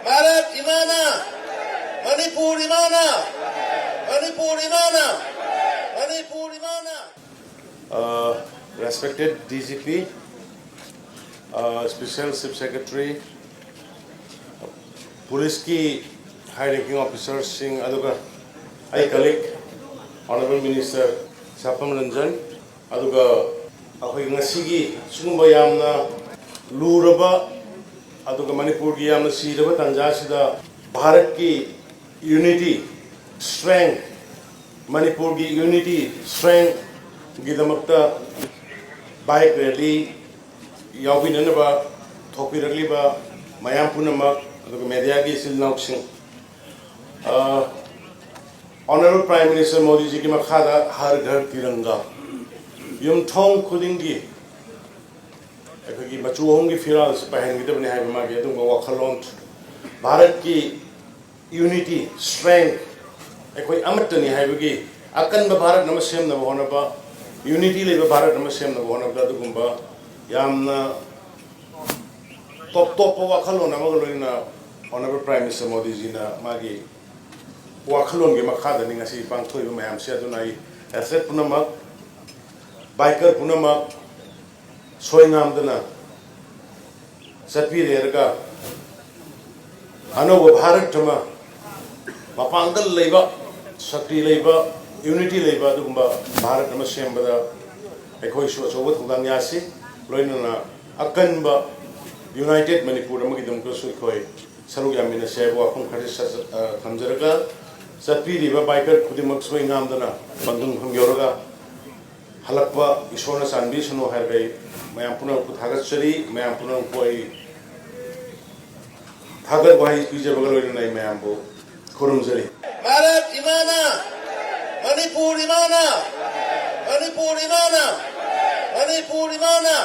Bharat Imana, Manipur Imana, Manipur Imana, Manipur Imana. Respected DGP, Special Chief Secretary, Police की high ranking officers Singh अदुगा आई colleague Honorable Minister Sapam Ranjan अदुगा अखोई ngasiगी सुगुम्बा यामना लूरबा अदुगा मणिपुर की यामना सीरबा तंजासिदा भारत की unity strength Manipur की unity strength गिदमक्ता bike rally याविननबा थोपिरगलिबा मयाम पुनमक मीडिया की सिलनाउसिंग honourable prime minister Modi ji की मखादा हर घर तिरंगा युमथोंग खुदिंगी अखोगी मचुहोंगी फिराल पहनगिदबने हाय मागे अदुंगा वखलोन भारत की यूनिटी स्ट्रेंथ अखोई अमतनी हायबगी अकनबा भारत नम सेमनबा होनबा यूनिटी लेबा भारत नम सेमनबा होनबा अदुगुंबा यामना टॉप टॉप वखलोन अमगा लोइना Honorable Prime Minister Modi ji na magi wakhalon ge makhada ni ngasi pangthoi ba mayam se aduna I athlete punamak biker punamak soingam dana satpi rerga ano bharat thama mapangal leiba sakti leiba unity leiba dugumba bharat nama sembada ekhoi so so thudang yasi loina na akanba United Manipur amagi damko so khoi Salu Yamina Sebo, Concaris Kamzerga, Sapiri, Biker, Kudimak swing Amdana, Bandung from Yoga, Halapa, Ishona Sanbis, no Harvey, Mayampuna Hagachari, Mayampuna Poi Hagar Wai Pijabagal in Mayambo, Kurumzari. Bharat Imana, Manipur Imana, Manipur Imana, Manipur Imana.